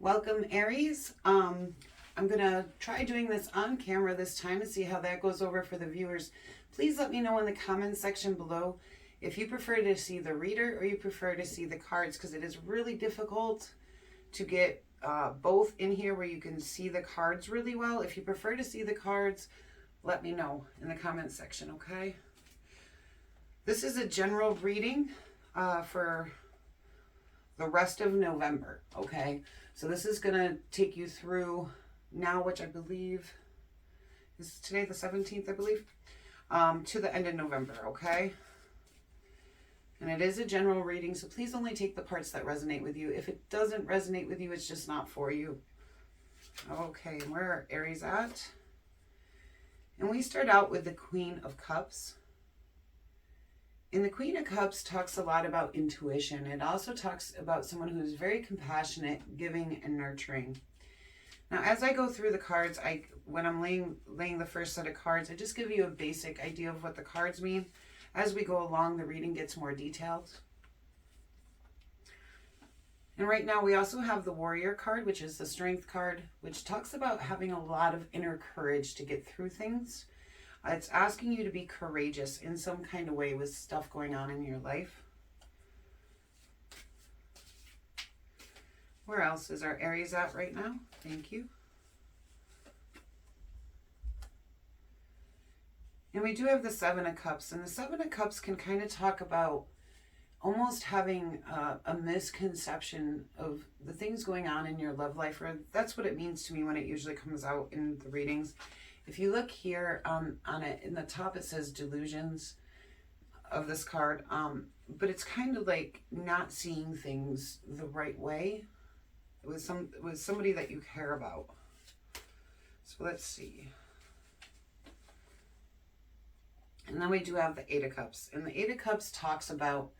Welcome, Aries. I'm going to try doing this on camera this time and see how that goes over for the viewers. Please let me know in the comments section below if you prefer to see the reader or you prefer to see the cards, because it is really difficult to get both in here where you can see the cards really well. If you prefer to see the cards, let me know in the comments section, okay? This is a general reading for the rest of November, okay? So this is going to take you through now, which I believe is today the 17th, I believe, to the end of November, okay? And it is a general reading, so please only take the parts that resonate with you. If it doesn't resonate with you, it's just not for you. Okay, where are Aries at? And we start out with the Queen of Cups. And the Queen of Cups talks a lot about intuition. It also talks about someone who's very compassionate, giving, and nurturing. Now, as I go through the cards, when I'm laying the first set of cards, I just give you a basic idea of what the cards mean. As we go along, the reading gets more detailed. And right now, we also have the Warrior card, which is the Strength card, which talks about having a lot of inner courage to get through things. It's asking you to be courageous in some kind of way with stuff going on in your life. Where else is our Aries at right now? Thank you. And we do have the Seven of Cups. And the Seven of Cups can kind of talk about almost having a misconception of the things going on in your love life. Or that's what it means to me when it usually comes out in the readings. If you look here on it, in the top it says delusions of this card, but it's kind of like not seeing things the right way with somebody that you care about. So let's see. And then we do have the Eight of Cups, and the Eight of Cups talks about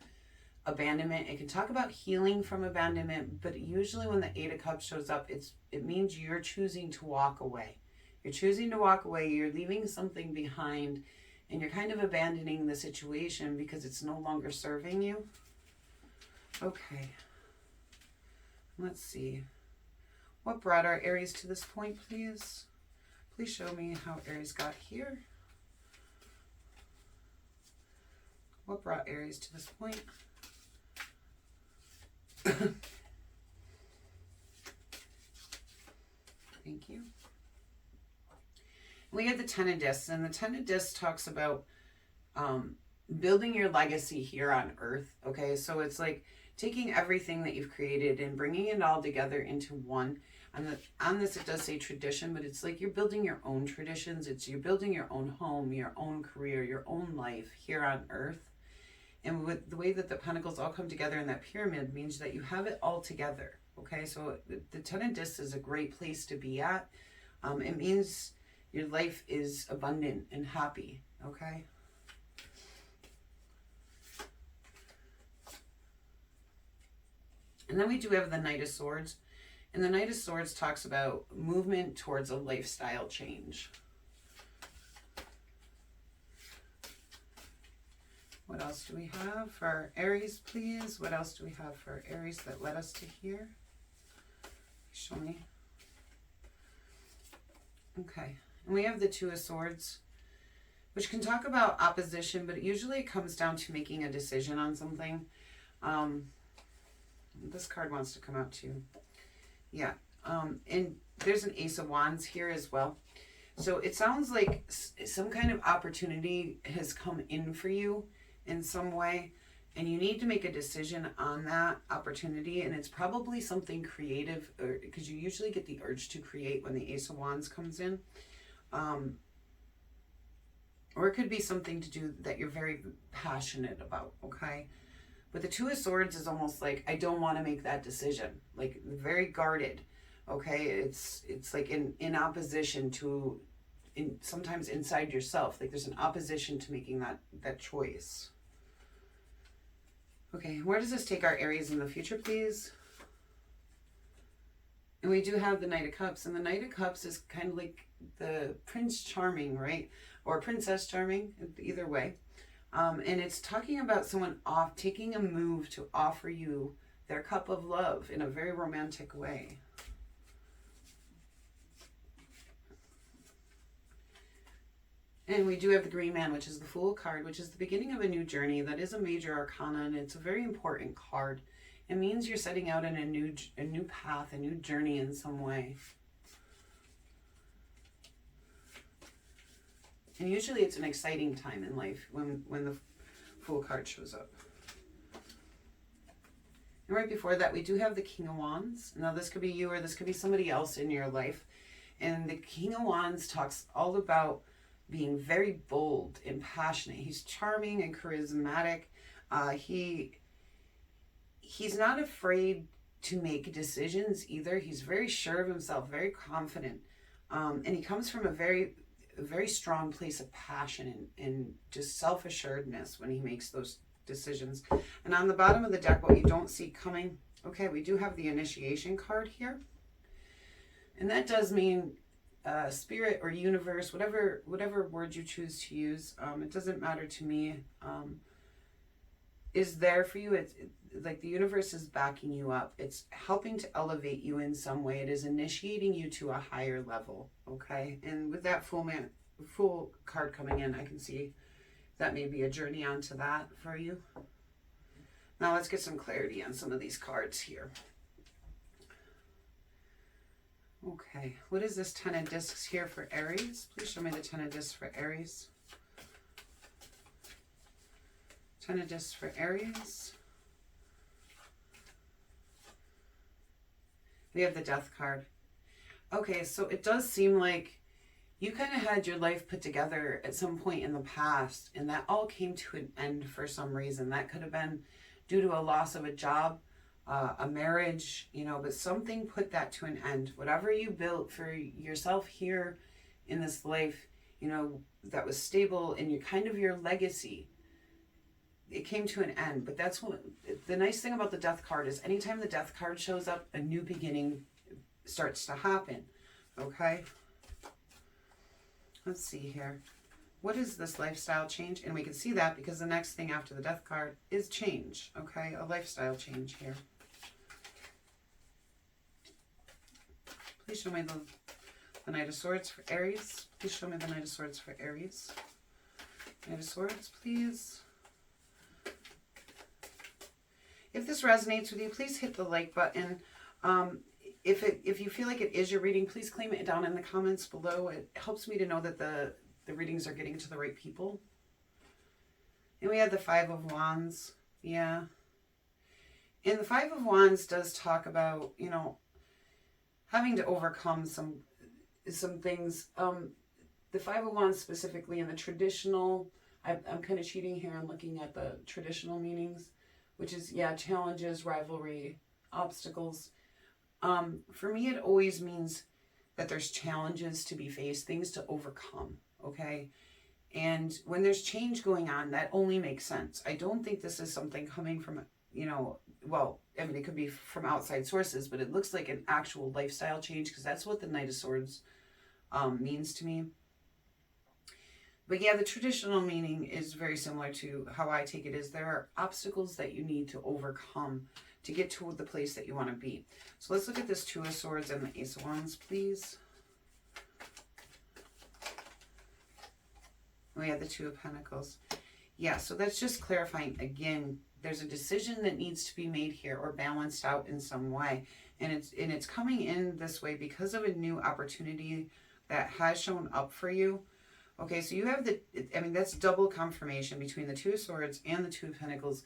abandonment. It can talk about healing from abandonment, but usually when the Eight of Cups shows up, it means you're choosing to walk away. You're choosing to walk away, you're leaving something behind, and you're kind of abandoning the situation because it's no longer serving you. Okay. Let's see. What brought our Aries to this point, please? Please show me how Aries got here. What brought Aries to this point? Thank you. We have the Ten of Discs, and the Ten of Discs talks about building your legacy here on Earth, okay? So it's like taking everything that you've created and bringing it all together into one. On this, it does say tradition, but it's like you're building your own traditions. You're building your own home, your own career, your own life here on Earth. And with the way that the pentacles all come together in that pyramid means that you have it all together, okay? So the Ten of Discs is a great place to be at. It means your life is abundant and happy, okay? And then we do have the Knight of Swords. And the Knight of Swords talks about movement towards a lifestyle change. What else do we have for our Aries, please? What else do we have for our Aries that led us to here? Show me. Okay. And we have the Two of Swords, which can talk about opposition, but usually it comes down to making a decision on something. This card wants to come out too. Yeah. And there's an Ace of Wands here as well. So it sounds like some kind of opportunity has come in for you in some way, and you need to make a decision on that opportunity. And it's probably something creative, because you usually get the urge to create when the Ace of Wands comes in. Or it could be something to do that you're very passionate about, okay? But the Two of Swords is almost like, I don't want to make that decision. Like, very guarded, okay? It's like in opposition to, sometimes inside yourself. Like, there's an opposition to making that choice. Okay, where does this take our Aries in the future, please? And we do have the Knight of Cups. And the Knight of Cups is kind of like the Prince Charming, right? Or Princess Charming, either way. And it's talking about someone taking a move to offer you their cup of love in a very romantic way. And we do have the Green Man, which is the Fool card, which is the beginning of a new journey. That is a major arcana, and it's a very important card. It means you're setting out in a new path, a new journey in some way. And usually it's an exciting time in life when the Fool card shows up. And right before that, we do have the King of Wands. Now, this could be you or this could be somebody else in your life. And the King of Wands talks all about being very bold and passionate. He's charming and charismatic. He's not afraid to make decisions either. He's very sure of himself, very confident. And he comes from a very strong place of passion and just self-assuredness when he makes those decisions. And on the bottom of the deck, what you don't see coming, okay, we do have the Initiation card here. And that does mean spirit or universe, whatever word you choose to use, it doesn't matter to me, is there for you. It's like the universe is backing you up. It's helping to elevate you in some way. It is initiating you to a higher level, okay? And with that Fool card coming in, I can see that may be a journey onto that for you. Now let's get some clarity on some of these cards here. Okay, what is this 10 of discs here for Aries? Please show me the 10 of discs for Aries. 10 of discs for Aries. We have the Death card. Okay, so it does seem like you kind of had your life put together at some point in the past, and that all came to an end for some reason. That could have been due to a loss of a job, a marriage, you know, but something put that to an end. Whatever you built for yourself here in this life, you know, that was stable and your legacy, it came to an end. But that's what the nice thing about the Death card is. Anytime the Death card shows up, a new beginning starts to happen. Okay, let's see here. What is this lifestyle change? And we can see that because the next thing after the Death card is change. Okay, a lifestyle change here. Please show me the Knight of Swords for Aries. Please show me the Knight of Swords for Aries. Knight of Swords, please. If this resonates with you, please hit the like button. If you feel like it is your reading, please claim it down in the comments below. It helps me to know that the readings are getting to the right people. And we have the Five of Wands. Yeah. And the Five of Wands does talk about, you know, having to overcome some things. The Five of Wands specifically in the traditional, I'm kind of cheating here and looking at the traditional meanings, which is, yeah, challenges, rivalry, obstacles. For me, it always means that there's challenges to be faced, things to overcome, okay? And when there's change going on, that only makes sense. I don't think this is something coming from, you know, well, I mean, it could be from outside sources, but it looks like an actual lifestyle change because that's what the Knight of Swords means to me. But yeah, the traditional meaning is very similar to how I take it, is there are obstacles that you need to overcome to get to the place that you want to be. So let's look at this Two of Swords and the Ace of Wands, please. We have the Two of Pentacles. Yeah, so that's just clarifying again, there's a decision that needs to be made here or balanced out in some way. And it's coming in this way because of a new opportunity that has shown up for you. Okay, so you have that's double confirmation between the Two of Swords and the Two of Pentacles.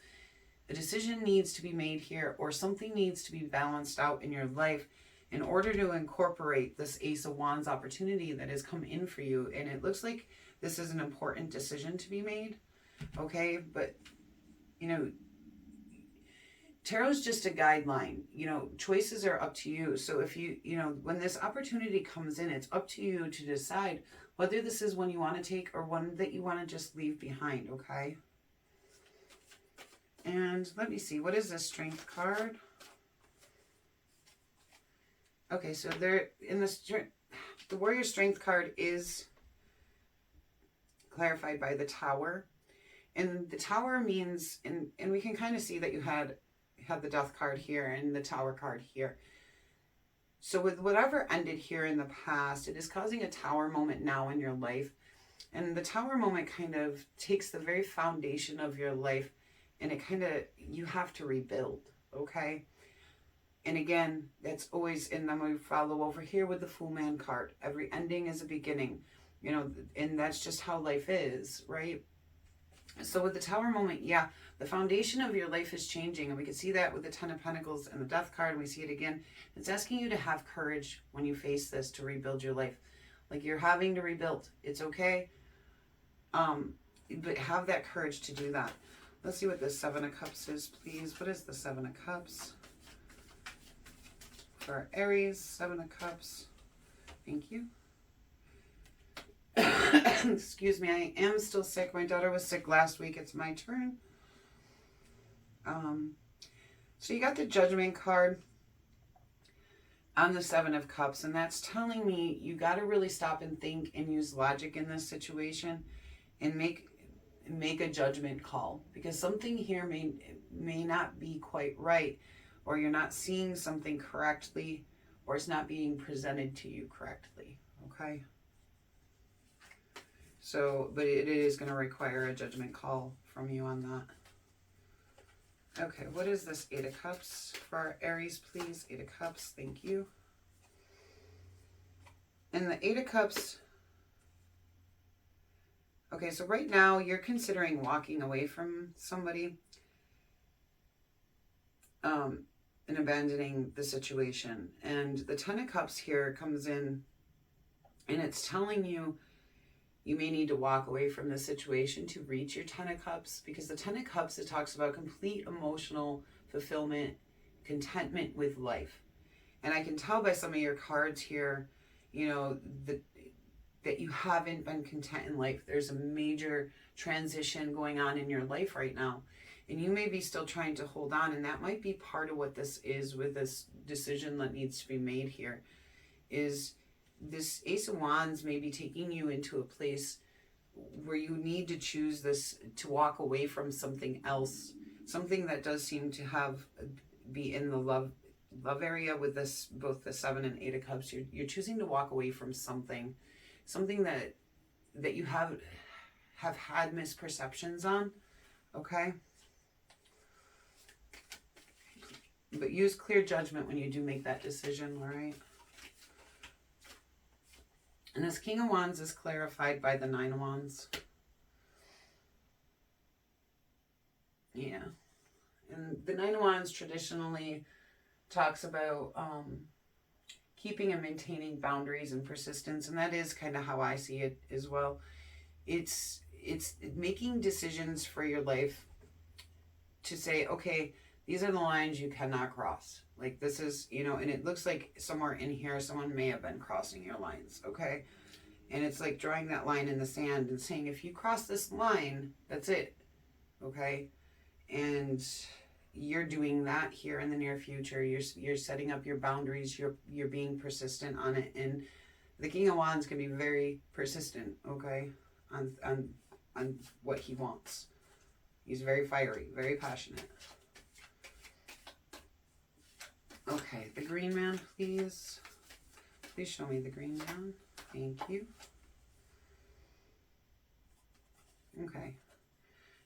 A decision needs to be made here, or something needs to be balanced out in your life in order to incorporate this Ace of Wands opportunity that has come in for you. And it looks like this is an important decision to be made. Okay, but, you know, Tarot's just a guideline. You know, choices are up to you. So if you know, when this opportunity comes in, it's up to you to decide whether this is one you want to take or one that you want to just leave behind, okay? And let me see, what is this Strength card? Okay, so there in the Warrior Strength card is clarified by the Tower. And the Tower means, and we can kind of see that you had the Death card here and the Tower card here. So with whatever ended here in the past, it is causing a Tower moment now in your life. And the Tower moment kind of takes the very foundation of your life, and it kind of, you have to rebuild, okay? And again, that's always, and then we follow over here with the Fool Man card. Every ending is a beginning, you know, and that's just how life is, right? So with the Tower moment, yeah, the foundation of your life is changing. And we can see that with the Ten of Pentacles and the Death card. And we see it again. It's asking you to have courage when you face this, to rebuild your life. Like, you're having to rebuild. It's okay. But have that courage to do that. Let's see what the Seven of Cups is, please. What is the Seven of Cups? For Aries, Seven of Cups. Thank you. Excuse me, I am still sick. My daughter was sick last week. It's my turn. So you got the Judgment card on the Seven of Cups, and that's telling me you got to really stop and think and use logic in this situation and make a judgment call, because something here may not be quite right, or you're not seeing something correctly, or it's not being presented to you correctly, okay? So, but it is going to require a judgment call from you on that. Okay, what is this Eight of Cups for Aries, please? Eight of Cups, thank you. And the Eight of Cups, okay, so right now you're considering walking away from somebody and abandoning the situation. And the Ten of Cups here comes in, and it's telling you you may need to walk away from the situation to reach your Ten of Cups, because the Ten of Cups, it talks about complete emotional fulfillment, contentment with life. And I can tell by some of your cards here, you know, that you haven't been content in life. There's a major transition going on in your life right now. And you may be still trying to hold on, and that might be part of what this is with this decision that needs to be made here, is this Ace of Wands may be taking you into a place where you need to choose this, to walk away from something else, something that does seem to be in the love area with this, both the Seven and Eight of Cups. You're choosing to walk away from something that you have had misperceptions on, okay? But use clear judgment when you do make that decision, all right? And this King of Wands is clarified by the Nine of Wands. Yeah. And the Nine of Wands traditionally talks about keeping and maintaining boundaries and persistence. And that is kind of how I see it as well. It's making decisions for your life to say, okay, these are the lines you cannot cross. Like, this is, you know, and it looks like somewhere in here someone may have been crossing your lines, okay? And it's like drawing that line in the sand and saying, if you cross this line, that's it, okay? And you're doing that here in the near future. You're setting up your boundaries. You're being persistent on it. And the King of Wands can be very persistent, okay, on what he wants. He's very fiery, very passionate. Okay, the Green Man, please. Please show me the Green Man. Thank you. Okay.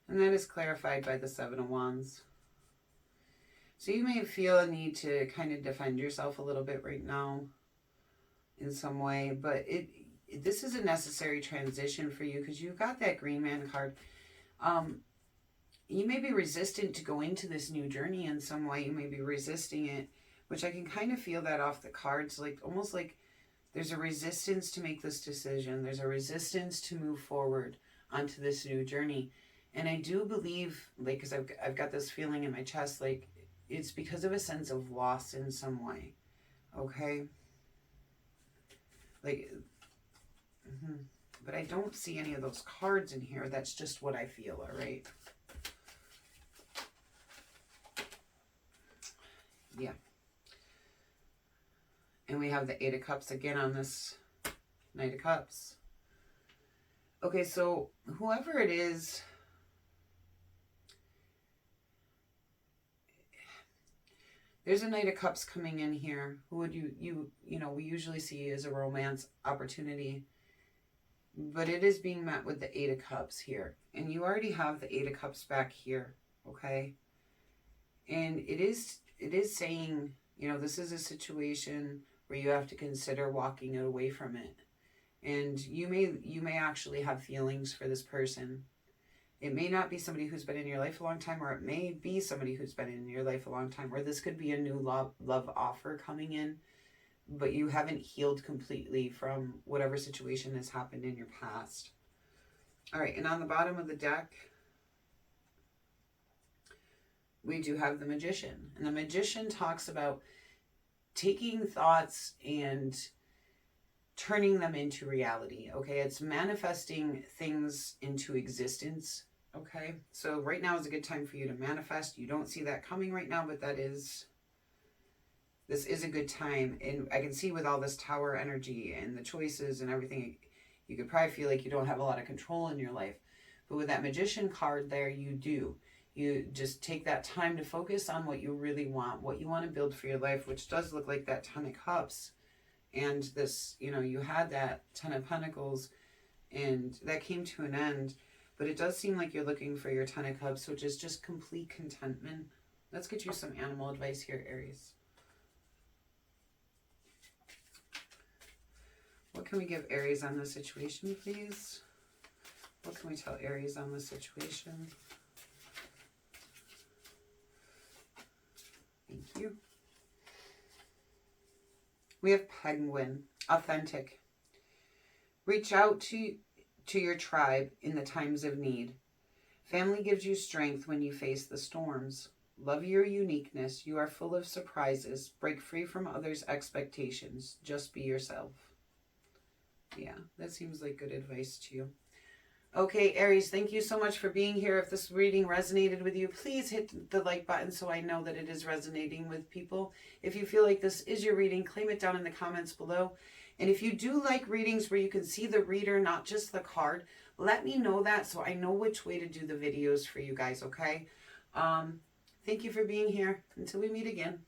And that is clarified by the Seven of Wands. So you may feel a need to kind of defend yourself a little bit right now in some way, but this is a necessary transition for you, because you've got that Green Man card. You may be resistant to go into this new journey in some way. You may be resisting it, which I can kind of feel that off the cards, like almost like there's a resistance to make this decision. There's a resistance to move forward onto this new journey. And I do believe, like, because I've got this feeling in my chest, like it's because of a sense of loss in some way, okay? Like, but I don't see any of those cards in here. That's just what I feel, all right? Yeah. And we have the Eight of Cups again on this Knight of Cups. Okay, so whoever it is, there's a Knight of Cups coming in here. Who would you know, we usually see as a romance opportunity. But it is being met with the Eight of Cups here. And you already have the Eight of Cups back here, okay? And it is saying, you know, this is a situation where you have to consider walking away from it. And you may actually have feelings for this person. It may not be somebody who's been in your life a long time, or it may be somebody who's been in your life a long time, or this could be a new love offer coming in, but you haven't healed completely from whatever situation has happened in your past. All right, and on the bottom of the deck, we do have the Magician. And the Magician talks about taking thoughts and turning them into reality, okay? It's manifesting things into existence, okay? So right now is a good time for you to manifest. You don't see that coming right now, but this is a good time. And I can see with all this Tower energy and the choices and everything, you could probably feel like you don't have a lot of control in your life. But with that Magician card there, you do. You just take that time to focus on what you really want, what you want to build for your life, which does look like that Ten of Cups. And this, you know, you had that Ten of Pentacles and that came to an end. But it does seem like you're looking for your Ten of Cups, which is just complete contentment. Let's get you some animal advice here, Aries. What can we give Aries on this situation, please? What can we tell Aries on this situation? Thank you. We have Penguin, authentic. Reach out to your tribe in the times of need. Family gives you strength when you face the storms. Love your uniqueness. You are full of surprises. Break free from others' expectations. Just be yourself. Yeah, that seems like good advice to you. Okay, Aries, thank you so much for being here. If this reading resonated with you, please hit the like button so I know that it is resonating with people. If you feel like this is your reading, claim it down in the comments below. And if you do like readings where you can see the reader, not just the card, let me know that so I know which way to do the videos for you guys, okay? Thank you for being here. Until we meet again.